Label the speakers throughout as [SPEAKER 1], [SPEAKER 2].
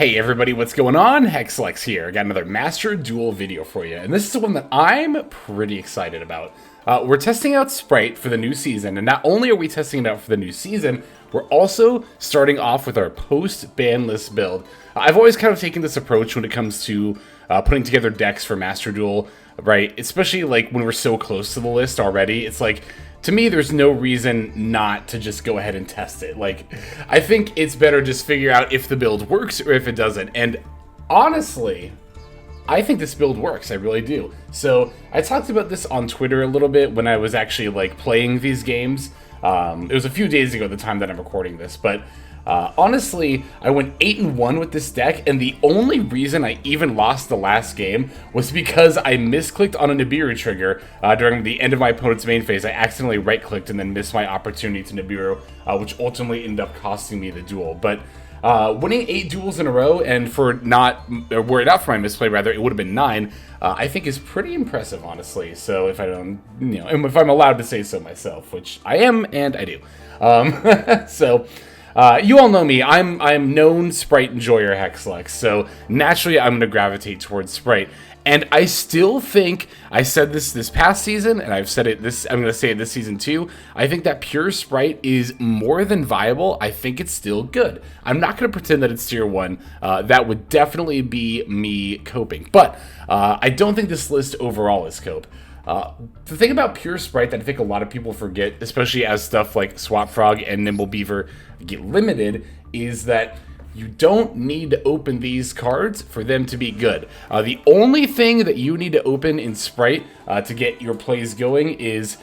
[SPEAKER 1] Hey everybody, what's going on? Hexlex here. I got another Master Duel video for you, and this is the one that I'm pretty excited about. We're testing out Spright for the new season, and not only are we testing it out for the new season, we're also starting off with our post-ban list build. I've always kind of taken this approach when it comes to putting together decks for Master Duel, right? Especially like when we're so close to the list already. It's like, to me, there's no reason not to just go ahead and test it. Like, I think it's better just figure out if the build works or if it doesn't. And honestly, I think this build works. I really do. So I talked about this on Twitter a little bit when I was actually like playing these games. It was a few days ago at the time that I'm recording this, but honestly, I went 8-1 with this deck, and the only reason I even lost the last game was because I misclicked on a Nibiru trigger during the end of my opponent's main phase. I accidentally right-clicked and then missed my opportunity to Nibiru, which ultimately ended up costing me the duel. But winning 8 duels in a row, and for not, or were it not for my misplay rather, it would have been 9, I think is pretty impressive, honestly. So if I don't, you know, if I'm allowed to say so myself, which I am, and I do. You all know me. I'm known Spright enjoyer Hexlex, so naturally I'm going to gravitate towards Spright. And I still think, I said this past season, and I've said it I'm going to say it this season too, I think that pure Spright is more than viable. I think it's still good. I'm not going to pretend that it's tier 1. That would definitely be me coping. But I don't think this list overall is cope. The thing about pure Spright that I think a lot of people forget, especially as stuff like Swap Frog and Nimble Beaver get limited, is that you don't need to open these cards for them to be good. The only thing that you need to open in Spright to get your plays going is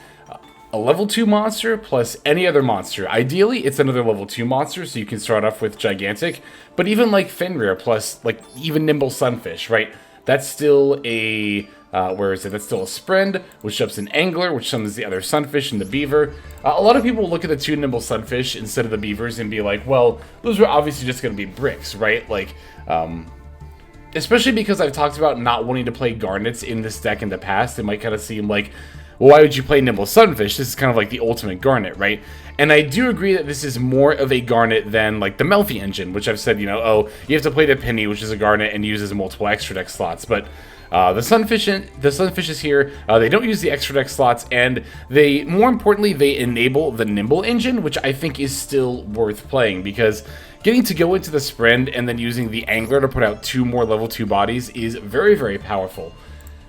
[SPEAKER 1] a level 2 monster plus any other monster. Ideally, it's another level 2 monster, so you can start off with Gigantic, but even like Fenrir plus like even Nimble Sunfish, right? That's still a where is it? That's still a Sprind, which ups an Angler, which summons the other Sunfish and the Beaver. A lot of people look at the 2 Nimble Sunfish instead of the Beavers and be like, well, those are obviously just going to be bricks, right? Like, especially because I've talked about not wanting to play Garnets in this deck in the past, it might kind of seem like, well, why would you play Nimble Sunfish? This is kind of like the ultimate Garnet, right? And I do agree that this is more of a Garnet than like the Melfi engine, which I've said, you know, oh, you have to play the Penny, which is a Garnet and uses multiple extra deck slots, but the Sunfishes here, they don't use the extra deck slots, and they, more importantly, they enable the Nimble engine, which I think is still worth playing, because getting to go into the Sprind and then using the Angler to put out 2 more level 2 bodies is very, very powerful.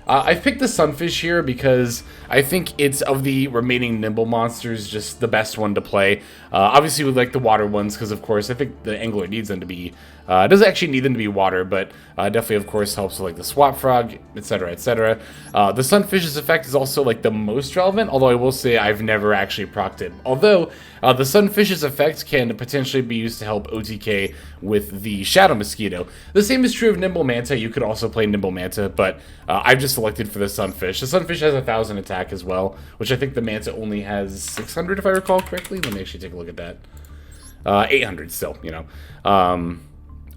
[SPEAKER 1] I've picked the Sunfish here because I think it's, of the remaining Nimble monsters, just the best one to play. Obviously, we like the water ones because, of course, I think the Angler needs them to be... doesn't actually need them to be water, but definitely, of course, helps with like the Swap Frog, etc., etc. The Sunfish's effect is also like the most relevant, although I will say I've never actually procced it. Although, the Sunfish's effect can potentially be used to help OTK with the Shadow Mosquito. The same is true of Nimble Manta. You could also play Nimble Manta, but I've just selected for the Sunfish. The Sunfish has 1,000 attack as well, which I think the Manta only has 600 if I recall correctly. Let me actually take a look at that. 800 still, you know.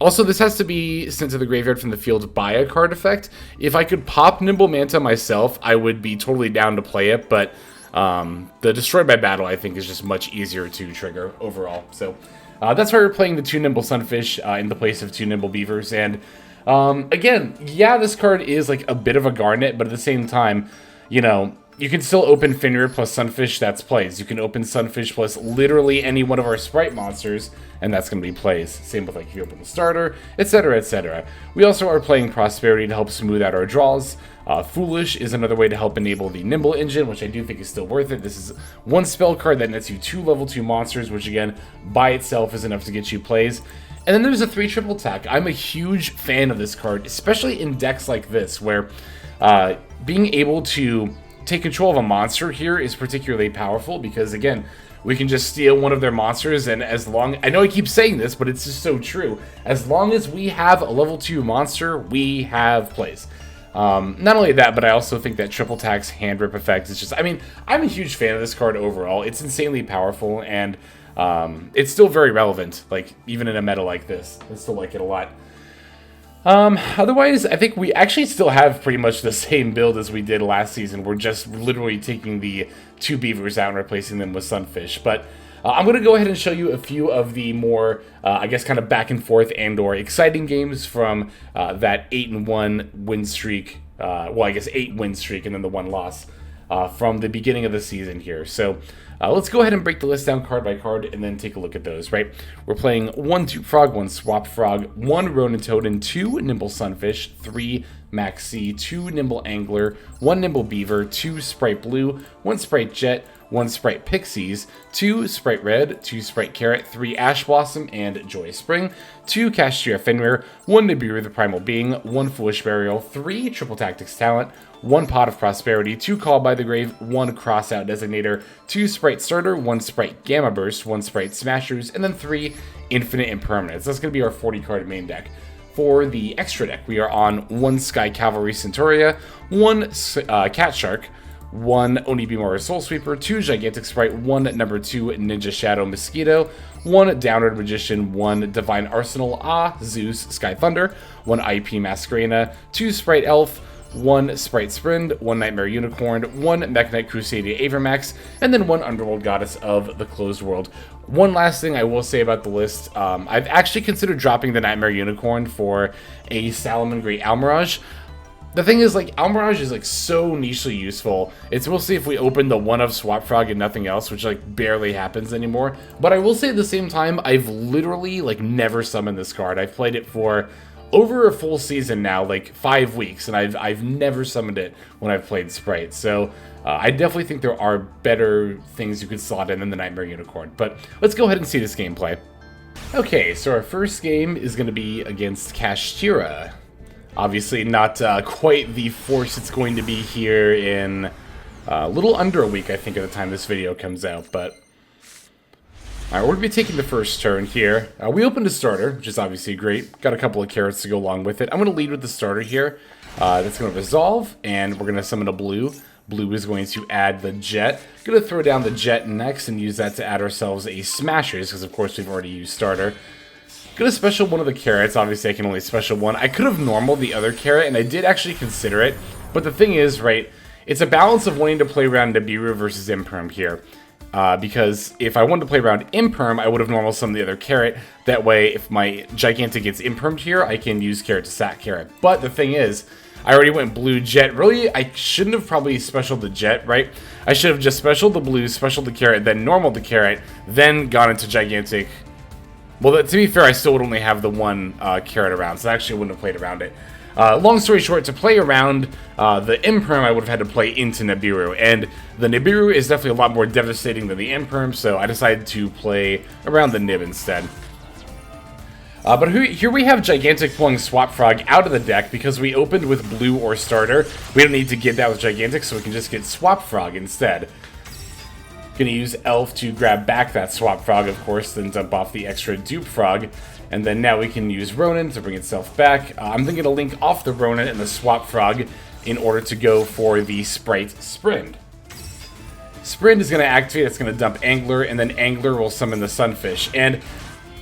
[SPEAKER 1] Also, this has to be sent to the graveyard from the field by a card effect. If I could pop Nimble Manta myself, I would be totally down to play it, but the Destroy by Battle, I think, is just much easier to trigger overall. So that's why we're playing the 2 Nimble Sunfish in the place of 2 Nimble Beavers. And again, yeah, this card is like a bit of a Garnet, but at the same time, you know, you can still open Fenrir plus Sunfish, that's plays. You can open Sunfish plus literally any one of our Spright monsters, and that's going to be plays. Same with like if you open the starter, etc., etc. We also are playing Prosperity to help smooth out our draws. Foolish is another way to help enable the Nimble engine, which I do think is still worth it. This is one spell card that nets you 2 level 2 monsters, which again, by itself is enough to get you plays. And then there's a 3 triple attack. I'm a huge fan of this card, especially in decks like this, where being able to take control of a monster here is particularly powerful because, again, we can just steal one of their monsters, and as long... I know I keep saying this, but it's just so true. As long as we have a level 2 monster, we have plays. Not only that, but I also think that triple attack's hand rip effect is just... I mean, I'm a huge fan of this card overall. It's insanely powerful, and it's still very relevant, like, even in a meta like this. I still like it a lot. Otherwise, I think we actually still have pretty much the same build as we did last season. We're just literally taking the 2 Beavers out and replacing them with Sunfish. But I'm going to go ahead and show you a few of the more, I guess, kind of back and forth and or exciting games from that 8-1 win streak. Well, I guess 8 win streak and then the 1 loss from the beginning of the season here. So let's go ahead and break the list down card by card and then take a look at those, right? We're playing 1 Dupe Frog, 1 Swap Frog, 1 Ronintoadin, 2 Nimble Sunfish, 3 Maxx, 2 Nimble Angler, 1 Nimble Beaver, 2 Spright Blue, 1 Spright Jet, 1 Spright Pixies, 2 Spright Red, 2 Spright Carrot, 3 Ash Blossom and Joyous Spring, 2 Kashtira Fenrir, 1 Nibiru the Primal Being, 1 Foolish Burial, 3 Triple Tactics Talent, 1 Pot of Prosperity, 2 Call by the Grave, 1 Crossout Designator, 2 Spright Starter, 1 Spright Gamma Burst, 1 Spright Smashers, and then 3 Infinite Impermanence. That's going to be our 40 card main deck. For the extra deck, we are on 1 Sky Cavalry Centurea, 1 Cat Shark, 1 Onibimaru Soul Sweeper, 2 Gigatic Spright, 1 number 2 Ninja Shadow Mosquito, 1 Downerd Magician, 1 Divine Arsenal AA-ZEUS Sky Thunder, 1 IP Masquerena, 2 Spright Elf, 1 Spright Sprind, 1 Knightmare Unicorn, 1 Mekk-Knight Crusadia Avramax, and then 1 Underworld Goddess of the Closed World. One last thing I will say about the list, I've actually considered dropping the Knightmare Unicorn for a Salamangreat Almirage. The thing is, like, Almirage is, like, so nichely useful. It's mostly if we open the 1 of Swap Frog and nothing else, which, like, barely happens anymore. But I will say at the same time, I've literally, like, never summoned this card. I've played it for over a full season now, like 5 weeks, and I've never summoned it when I've played Spright. So I definitely think there are better things you could slot in than the Knightmare Unicorn. But let's go ahead and see this gameplay. Okay, so our first game is going to be against Kashtira. Obviously not quite the force it's going to be here in a little under a week, I think, at the time this video comes out, but alright, we're going to be taking the first turn here. We opened a starter, which is obviously great. Got a couple of carrots to go along with it. I'm going to lead with the starter here. That's going to resolve, and we're going to summon a blue. Blue is going to add the Jet. Going to throw down the Jet next and use that to add ourselves a Smashers, because of course we've already used starter. Going to special one of the carrots. Obviously I can only special one. I could have normal the other carrot, and I did actually consider it. But the thing is, right, it's a balance of wanting to play around Nibiru versus Imperm here. Because if I wanted to play around Imperm, I would have normal summoned the other carrot. That way, if my Gigantic gets Impermed here, I can use carrot to sack carrot. But the thing is, I already went blue Jet. Really, I shouldn't have probably specialed the Jet, right? I should have just specialed the blue, specialed the carrot, then normal the carrot, then gone into Gigantic. Well, to be fair, I still would only have the 1 carrot around, so I actually wouldn't have played around it. Long story short, to play around the Imperm, I would have had to play into Nibiru, and the Nibiru is definitely a lot more devastating than the Imperm, so I decided to play around the Nib instead. But here we have Gigantic pulling Swap Frog out of the deck because we opened with blue or starter. We don't need to get that with Gigantic, so we can just get Swap Frog instead. Gonna use Elf to grab back that Swap Frog, of course, then dump off the extra Dupe Frog. And then now we can use Ronin to bring itself back. I'm thinking to link off the Ronin and the Swap Frog in order to go for the Spright Sprind. Sprind is going to activate, it's going to dump Angler, and then Angler will summon the Sunfish. And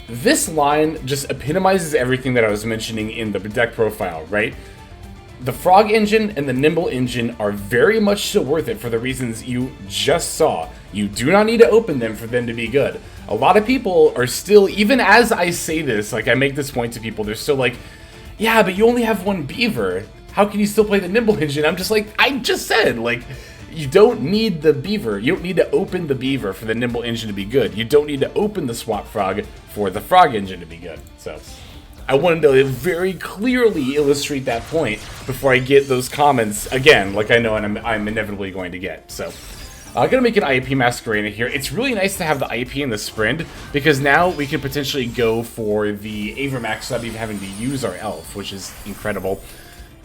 [SPEAKER 1] this line just epitomizes everything that I was mentioning in the deck profile, right? The Frog engine and the Nimble engine are very much still worth it for the reasons you just saw. You do not need to open them for them to be good. A lot of people are still, even as I say this, like I make this point to people, they're still like, yeah, but you only have 1 Beaver. How can you still play the Nimble engine? I'm just like, I just said, like, you don't need the Beaver. You don't need to open the Beaver for the Nimble engine to be good. You don't need to open the Swap Frog for the Frog engine to be good. So I wanted to very clearly illustrate that point before I get those comments again, like I know and I'm inevitably going to get. So I'm going to make an IP Masquerena here. It's really nice to have the IP and the Sprind, because now we can potentially go for the Avramax without even having to use our Elf, which is incredible.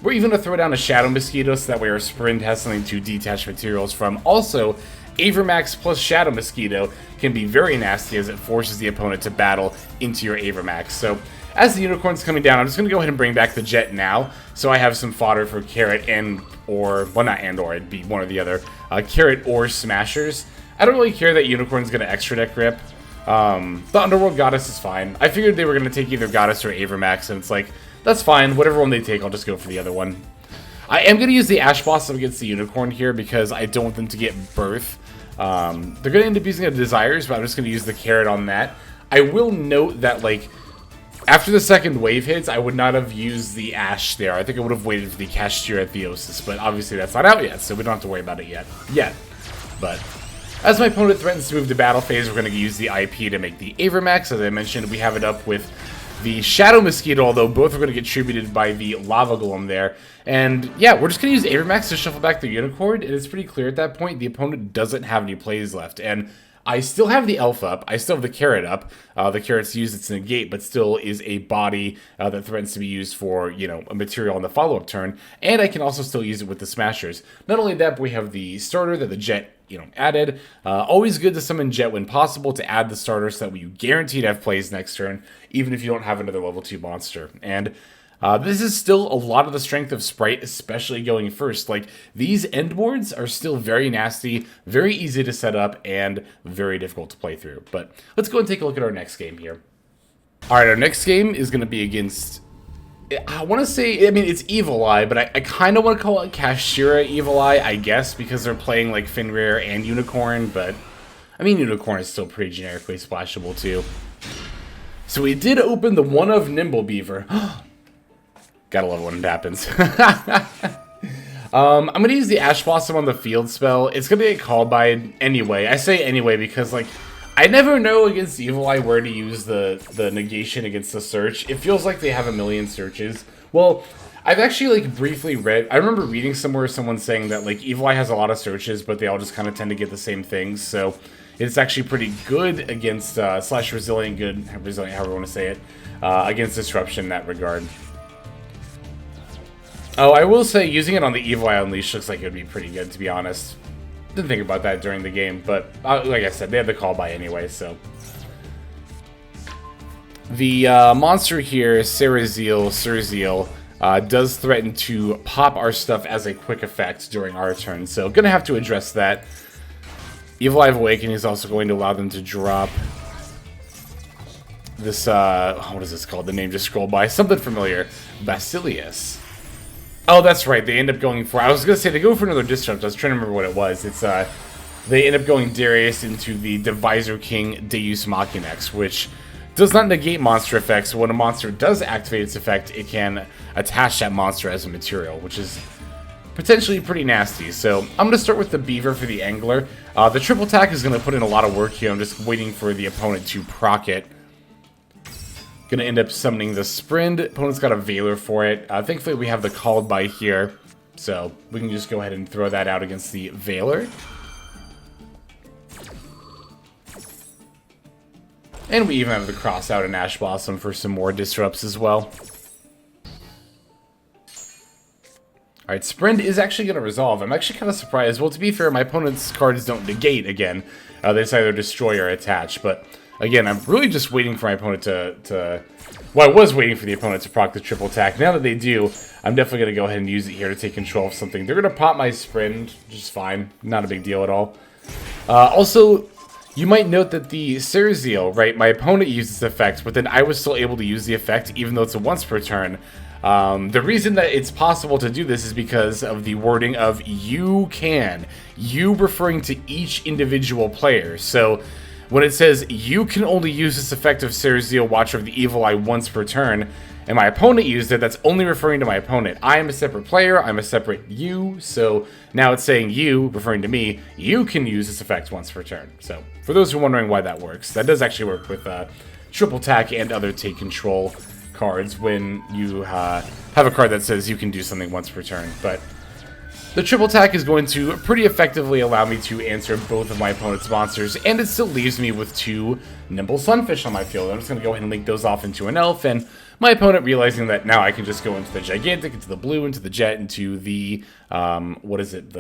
[SPEAKER 1] We're even going to throw down a Shadow Mosquito so that way our Sprind has something to detach materials from. Also, Avramax plus Shadow Mosquito can be very nasty as it forces the opponent to battle into your Avramax. So as the Unicorn's coming down, I'm just going to go ahead and bring back the Jet now, so I have some fodder for Carrot or, well, not and or, it'd be one or the other, Carrot or Smashers. I don't really care that Unicorn's going to extra deck rip. The Underworld Goddess is fine. I figured they were going to take either Goddess or Avramax, and it's like, that's fine, whatever one they take, I'll just go for the other one. I am going to use the Ash Blossom against the Unicorn here, because I don't want them to get Birth. They're going to end up using a Desires, but I'm just going to use the Carrot on that. I will note that, like, after the second wave hits, I would not have used the Ash there. I think I would have waited for the Kashtira Fenrir, but obviously that's not out yet, so we don't have to worry about it yet. But as my opponent threatens to move to battle phase, we're going to use the IP to make the Avramax. As I mentioned, we have it up with the Shadow Mosquito, although both are going to get tributed by the Lava Golem there. And yeah, we're just going to use Avramax to shuffle back the Unicorn, and it's pretty clear at that point the opponent doesn't have any plays left. And I still have the Elf up, I still have the Carrot up. The Carrot's used its negate, but still is a body that threatens to be used for, you know, a material on the follow-up turn. And I can also still use it with the Smashers. Not only that, but we have the Starter that the Jet, you know, added. Always good to summon Jet when possible to add the Starter so that you guaranteed have plays next turn, even if you don't have another level 2 monster. And this is still a lot of the strength of Spright, especially going first. Like, these end boards are still very nasty, very easy to set up, and very difficult to play through. But let's go and take a look at our next game here. Alright, our next game is going to be against, I want to say, I mean, it's Evil Eye, but I kind of want to call it Kashtira Evil Eye, I guess, because they're playing, like, Fenrir and Unicorn, but, I mean, Unicorn is still pretty generically splashable, too. So we did open the one of Nimble Beaver. Gotta love it when it happens. I'm gonna use the Ash Blossom on the field spell. It's gonna get called by anyway. I say anyway because, like, I never know against Evil Eye where to use the negation against the search. It feels like they have a million searches. Well, I've actually, like, briefly read, I remember reading somewhere someone saying that, like, Evil Eye has a lot of searches, but they all just kind of tend to get the same things, so it's actually pretty good against, slash resilient, resilient, however you want to say it, against disruption in that regard. Oh, I will say, using it on the Evil Eye Unleashed looks like it would be pretty good, to be honest. Didn't think about that during the game, but like I said, they had the call by anyway, so. The monster here, Surzeal, does threaten to pop our stuff as a quick effect during our turn, so gonna have to address that. Evil Eye of Awakening is also going to allow them to drop this, what is this called? The name just scrolled by. Something familiar. Basilius. Oh, that's right. They end up going for... I was going to say they go for another disrupt. I was trying to remember what it was. It's they end up going Darius into the Divisor King Deus Machinax, which does not negate monster effects. So when a monster does activate its effect, it can attach that monster as a material, which is potentially pretty nasty. So I'm going to start with the Beaver for the Angler. The triple attack is going to put in a lot of work here. I'm just waiting for the opponent to proc it. Gonna end up summoning the Sprind. Opponent's got a Veiler for it. Thankfully, we have the Called by here, so we can just go ahead and throw that out against the Veiler. And we even have the Crossout and Ash Blossom for some more disrupts as well. Alright, Sprind is actually going to resolve. I'm actually kind of surprised. Well, to be fair, my opponent's cards don't negate again. They just either destroy or attach, but... Again, I'm really just waiting for my opponent to... Well, I was waiting for the opponent to proc the triple attack. Now that they do, I'm definitely going to go ahead and use it here to take control of something. They're going to pop my Sprind, which is fine. Not a big deal at all. Also, you might note that the Surzeal, right, my opponent used this effect, but then I was still able to use the effect, even though it's a once per turn. The reason that it's possible to do this is because of the wording of "you can." You referring to each individual player. So... when it says, you can only use this effect of Surzeal, Watcher of the Evil Eye, once per turn, and my opponent used it, that's only referring to my opponent. I am a separate player, I'm a separate you, so now it's saying you, referring to me, you can use this effect once per turn. So, for those who are wondering why that works, that does actually work with triple attack and other take control cards when you have a card that says you can do something once per turn, but... the triple attack is going to pretty effectively allow me to answer both of my opponent's monsters, and it still leaves me with 2 Nimble Sunfish on my field. I'm just going to go ahead and link those off into an Elf, and my opponent realizing that now I can just go into the Gigantic, into the Blue, into the Jet, into the, what is it,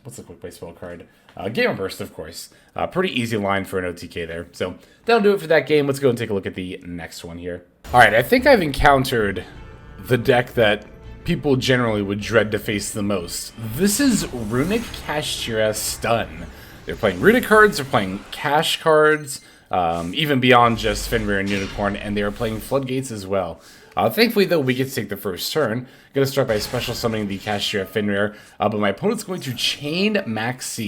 [SPEAKER 1] what's the quick play spell card? Gamer Burst, of course. Pretty easy line for an OTK there. So, that'll do it for that game. Let's go and take a look at the next one here. Alright, I think I've encountered the deck that people generally would dread to face the most. This is Runic Kashtira Stun. They're playing Runic cards, they're playing Cash cards, even beyond just Fenrir and Unicorn, and they are playing Floodgates as well. Thankfully, though, we get to take the first turn. I'm going to start by special summoning the Kashtira Fenrir, but my opponent's going to chain Maxx.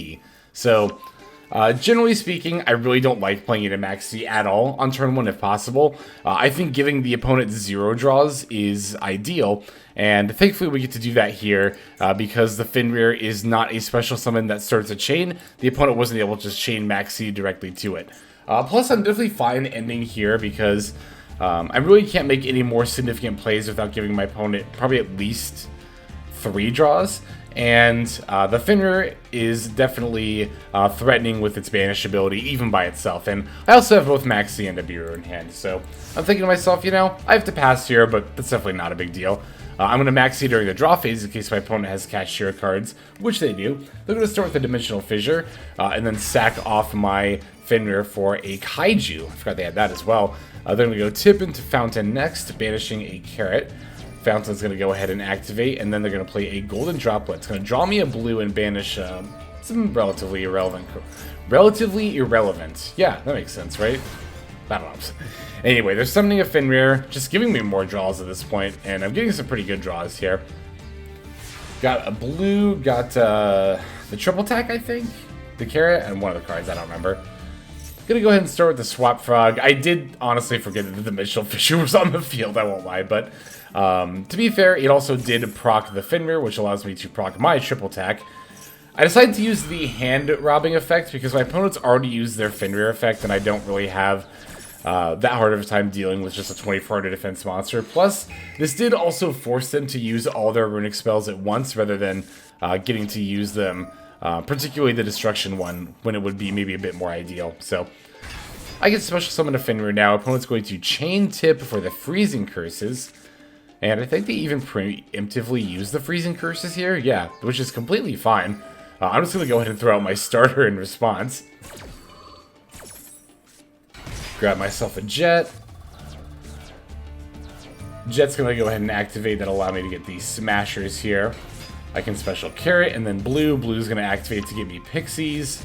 [SPEAKER 1] So, generally speaking, I really don't like playing it in Maxx at all on turn 1 if possible. I think giving the opponent 0 draws is ideal, and thankfully we get to do that here because the Fenrir is not a special summon that starts a chain. The opponent wasn't able to just chain Maxx directly to it. Plus, I'm definitely fine ending here because I really can't make any more significant plays without giving my opponent probably at least 3 draws. And the Fenrir is definitely threatening with its banish ability, even by itself. And I also have both Maxx and Nibiru in hand, so I'm thinking to myself, you know, I have to pass here, but that's definitely not a big deal. I'm going to Maxx during the draw phase in case my opponent has Kashtira cards, which they do. They're going to start with a Dimensional Fissure, and then sack off my Fenrir for a Kaiju. I forgot they had that as well. They're going to go tip into Fountain next, banishing a Carrot. Fountain's going to go ahead and activate, and then they're going to play a Golden Droplet. It's going to draw me a blue and banish some relatively irrelevant. Yeah, that makes sense, right? I don't know. Anyway, they're summoning a Fenrir, just giving me more draws at this point, and I'm getting some pretty good draws here. Got a blue, got the triple attack, I think? The Carrot, and one of the cards, I don't remember. Gonna go ahead and start with the Swap Frog. I did honestly forget that the Dimensional Fissure was on the field, I won't lie, but to be fair, it also did proc the Fenrir, which allows me to proc my triple attack. I decided to use the hand robbing effect because my opponents already used their Fenrir effect, and I don't really have that hard of a time dealing with just a 2400 defense monster. Plus, this did also force them to use all their runic spells at once rather than getting to use them, particularly the destruction one, when it would be maybe a bit more ideal. So, I get special summon a Fenrir now. Opponent's going to chain tip for the freezing curses. And I think they even preemptively use the freezing curses here. Yeah, which is completely fine. I'm just going to go ahead and throw out my starter in response. Grab myself a Jet. Jet's going to go ahead and activate. That'll allow me to get the Smashers here. I can special Carrot, and then Blue. Blue's going to activate to give me Pixies.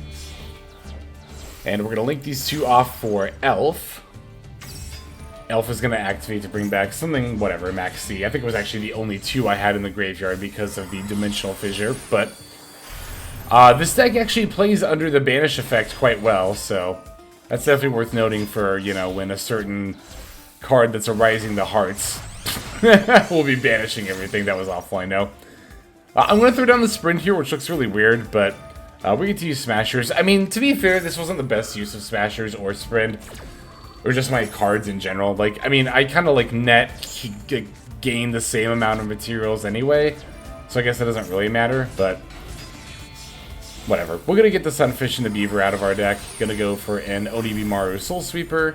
[SPEAKER 1] And we're going to link these two off for Elf. Elf is going to activate to bring back something, whatever, Maxx. I think it was actually the only 2 I had in the graveyard because of the Dimensional Fissure, but this deck actually plays under the Banish effect quite well, so that's definitely worth noting for, you know, when a certain card that's arising the hearts will be banishing everything. That was awful, I know. I'm going to throw down the Sprind here, which looks really weird, but we get to use Smashers. I mean, to be fair, this wasn't the best use of Smashers or Sprind. Or just my cards in general. Like, I mean, I kind of like net gain the same amount of materials anyway. So I guess it doesn't really matter, but whatever. We're going to get the Sunfish and the Beaver out of our deck. Going to go for an Onibimaru Soul Sweeper.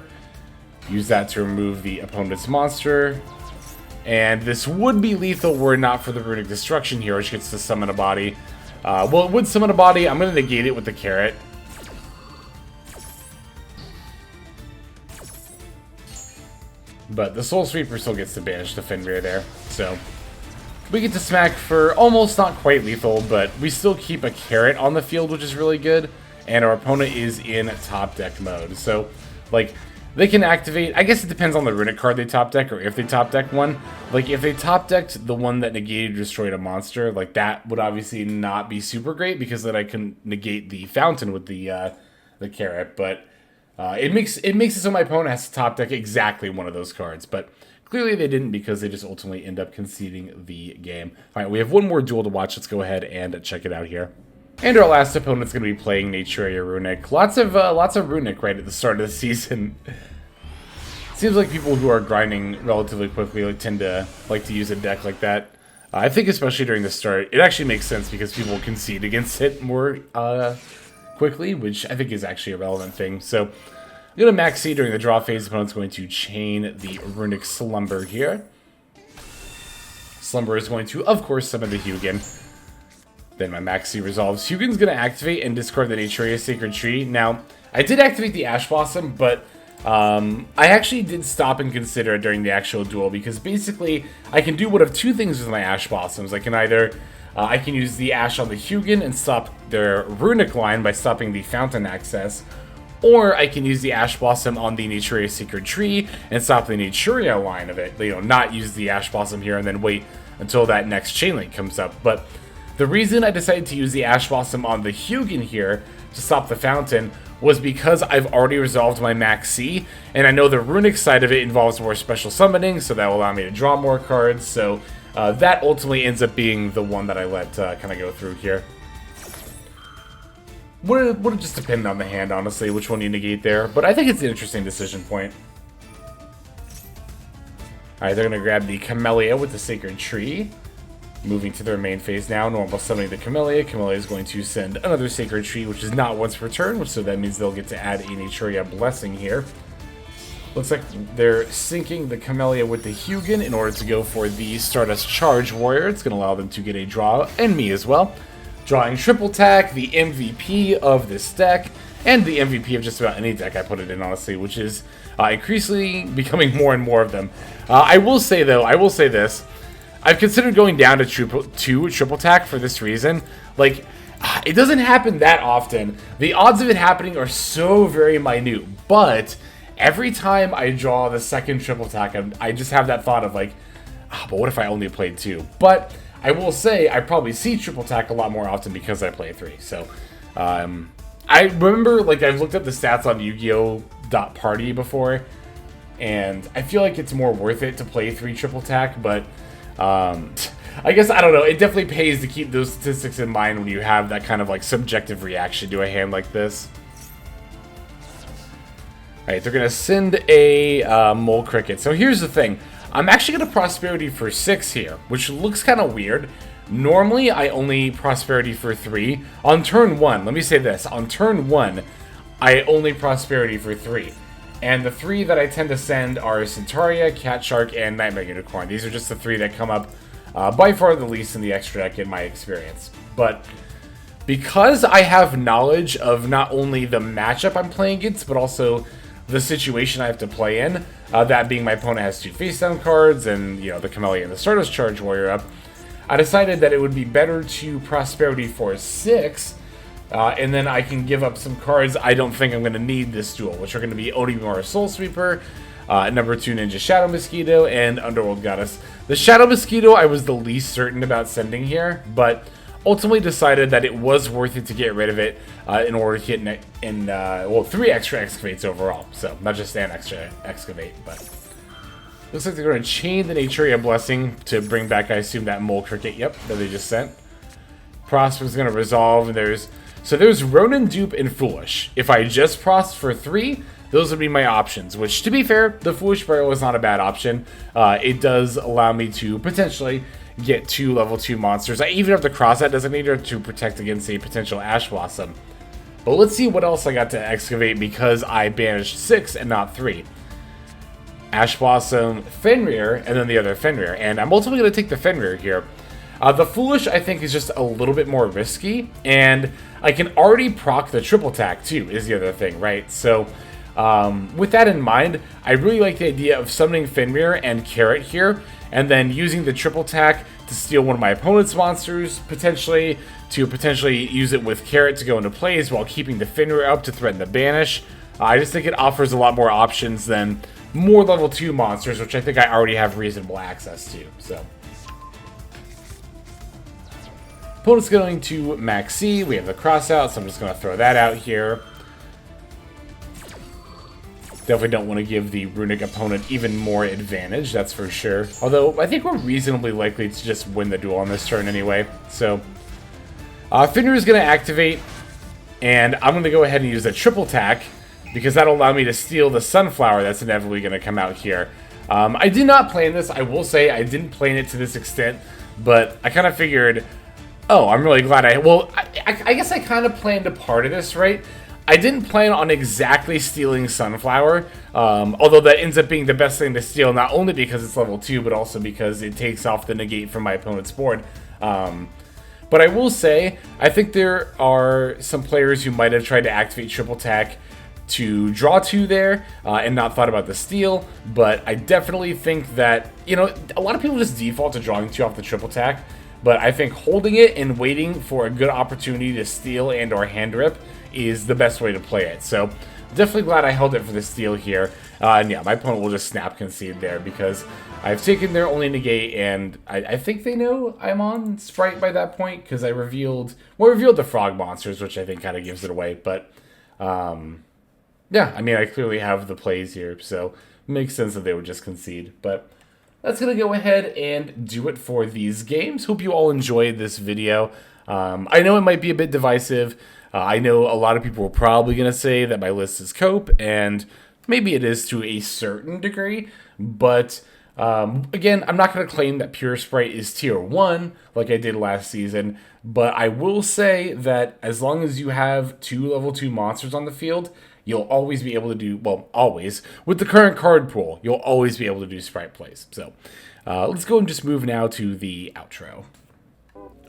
[SPEAKER 1] Use that to remove the opponent's monster. And this would be lethal were it not for the Runic Destruction here, which gets to summon a body. Well, it would summon a body. I'm going to negate it with the Carrot. But the Soul Sweeper still gets to banish the Fenrir there. So, we get to smack for almost not quite lethal, but we still keep a Carrot on the field, which is really good. And our opponent is in top deck mode. So, like, they can activate... I guess it depends on the runic card they top deck, or if they top deck one. Like, if they top decked the one that negated or destroyed a monster, like, that would obviously not be super great, because then I can negate the Fountain with the Carrot, but... it makes it so my opponent has to top deck exactly one of those cards, but clearly they didn't because they just ultimately end up conceding the game. All right, we have one more duel to watch. Let's go ahead and check it out here. And our last opponent's going to be playing Knightmare Runic. Lots of Runic right at the start of the season. Seems like people who are grinding relatively quickly tend to like to use a deck like that. I think especially during the start, it actually makes sense because people concede against it more quickly, which I think is actually a relevant thing. So I'm going to Maxx during the draw phase. Opponent's going to chain the Runic Slumber here. Slumber is going to, of course, summon the Hugin. Then my Maxx resolves. Hugin's going to activate and discard the Naturia Sacred Tree. Now, I did activate the Ash Blossom, but I actually did stop and consider it during the actual duel, because basically I can do one of 2 things with my Ash Blossoms. I can either I can use the Ash on the Hugin and stop their Runic line by stopping the Fountain access, or I can use the Ash Blossom on the Naturia Sacred Tree and stop the Naturia line of it. You know, not use the Ash Blossom here and then wait until that next chain link comes up. But the reason I decided to use the Ash Blossom on the Hugin here to stop the fountain was because I've already resolved my Maxx, and I know the runic side of it involves more special summoning, so that will allow me to draw more cards, so that ultimately ends up being the one that I let kind of go through here. Would just depend on the hand, honestly, which one you negate there, but I think it's an interesting decision point. Alright, they're going to grab the Camellia with the Sacred Tree. Moving to their main phase now, normal summoning the Camellia. Camellia is going to send another Sacred Tree, which is not once per turn, so that means they'll get to add a Naturia Blessing here. Looks like they're syncing the Camellia with the Hugin in order to go for the Stardust Charge Warrior. It's going to allow them to get a draw, and me as well. Drawing Triple Tack, the MVP of this deck, and the MVP of just about any deck I put it in, honestly, which is increasingly becoming more and more of them. I will say, though, this. I've considered going down to Triple Tack for this reason. Like, it doesn't happen that often. The odds of it happening are so very minute, but every time I draw the second Triple Tack, I just have that thought of like, but what if I only played 2? But I will say I probably see Triple Tack a lot more often because I play 3. So, I remember, like, I've looked up the stats on Yu-Gi-Oh!.Party before, and I feel like it's more worth it to play 3 Triple Tack, but I guess, I don't know, it definitely pays to keep those statistics in mind when you have that kind of, like, subjective reaction to a hand like this. Alright, they're going to send a Mole Cricket. So here's the thing. I'm actually going to Prosperity for 6 here, which looks kind of weird. Normally, I only Prosperity for 3. On turn 1, let me say this. On turn 1, I only Prosperity for 3. And the 3 that I tend to send are Centauria, Cat Shark, and Knightmare Unicorn. These are just the 3 that come up by far the least in the extra deck in my experience. But because I have knowledge of not only the matchup I'm playing against, but also the situation I have to play in, that being my opponent has 2 face-down cards, and, you know, the Camellia and the Stardust Charge Warrior up, I decided that it would be better to Prosperity for 6, and then I can give up some cards I don't think I'm going to need this duel, which are going to be Onibimaru Soul Sweeper, number 2 Ninja Shadow Mosquito, and Underworld Goddess. The Shadow Mosquito I was the least certain about sending here, but ultimately decided that it was worth it to get rid of it in order to get 3 extra Excavates overall. So, not just an extra Excavate, but looks like they're going to chain the Naturia Blessing to bring back, I assume, that Mole Cricket, yep, that they just sent. Prosper's going to resolve, and there's Ronin, Dupe, and Foolish. If I just Pros for 3, those would be my options, which, to be fair, the Foolish Barrel is not a bad option. It does allow me to potentially get 2 level 2 monsters. I even have the Crossout Designator to protect against a potential Ash Blossom. But let's see what else I got to Excavate because I banished 6 and not 3. Ash Blossom, Fenrir, and then the other Fenrir. And I'm ultimately going to take the Fenrir here. The Foolish, I think, is just a little bit more risky. And I can already proc the Triple Tack, too, is the other thing, right? So, with that in mind, I really like the idea of summoning Fenrir and Carrot here, and then using the Triple Tack to steal one of my opponent's monsters, potentially use it with Carrot to go into plays while keeping the Fenrir up to threaten the banish. I just think it offers a lot more options than more level 2 monsters, which I think I already have reasonable access to. So, opponent's going to Maxx. We have the Crossout, so I'm just going to throw that out here. Definitely don't want to give the runic opponent even more advantage, that's for sure. Although, I think we're reasonably likely to just win the duel on this turn anyway. So, Fenrir is going to activate, and I'm going to go ahead and use a Triple Tack, because that'll allow me to steal the Sunflower that's inevitably going to come out here. I did not plan this, I will say, I didn't plan it to this extent, but I kind of figured, oh, I'm really glad I guess I kind of planned a part of this, right? I didn't plan on exactly stealing Sunflower, although that ends up being the best thing to steal, not only because it's level 2, but also because it takes off the negate from my opponent's board. But I will say, I think there are some players who might have tried to activate Triple Tack to draw 2 there, and not thought about the steal, but I definitely think that, you know, a lot of people just default to drawing 2 off the Triple Tack, but I think holding it and waiting for a good opportunity to steal and or hand rip is the best way to play it. So, definitely glad I held it for the steal here. And yeah, my opponent will just snap concede there because I've taken their only negate, and I think they know I'm on Spright by that point, because I revealed the frog monsters, which I think kind of gives it away. But yeah, I mean, I clearly have the plays here, so it makes sense that they would just concede. But that's going to go ahead and do it for these games. Hope you all enjoyed this video. I know it might be a bit divisive. I know a lot of people are probably going to say that my list is cope, and maybe it is to a certain degree, but again, I'm not going to claim that Pure Spright is tier 1 like I did last season, but I will say that as long as you have 2 level 2 monsters on the field, you'll always be able to do, well, always, with the current card pool, you'll always be able to do Spright plays. So let's go and just move now to the outro.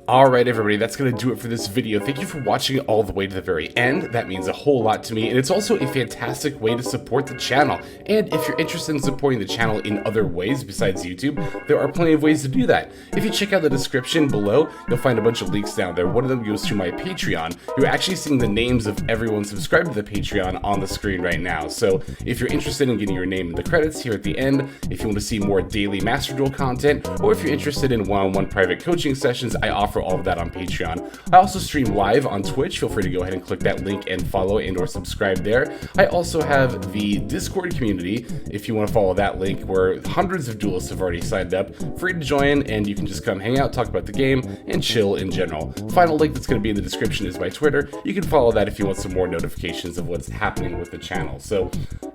[SPEAKER 1] Alright everybody, that's going to do it for this video. Thank you for watching it all the way to the very end. That means a whole lot to me, and it's also a fantastic way to support the channel. And if you're interested in supporting the channel in other ways besides YouTube, there are plenty of ways to do that. If you check out the description below, you'll find a bunch of links down there. One of them goes to my Patreon. You're actually seeing the names of everyone subscribed to the Patreon on the screen right now. So if you're interested in getting your name in the credits here at the end, if you want to see more daily Master Duel content, or if you're interested in one-on-one private coaching sessions, I offer all of that on Patreon. I also stream live on Twitch. Feel free to go ahead and click that link and follow and or subscribe there. I also have the Discord community, if you want to follow that link, where hundreds of duelists have already signed up. Free to join, and you can just come hang out, talk about the game, and chill in general. Final link that's going to be in the description is my Twitter. You can follow that if you want some more notifications of what's happening with the channel. So,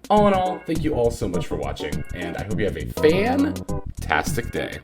[SPEAKER 1] all in all, thank you all so much for watching, and I hope you have a fantastic day.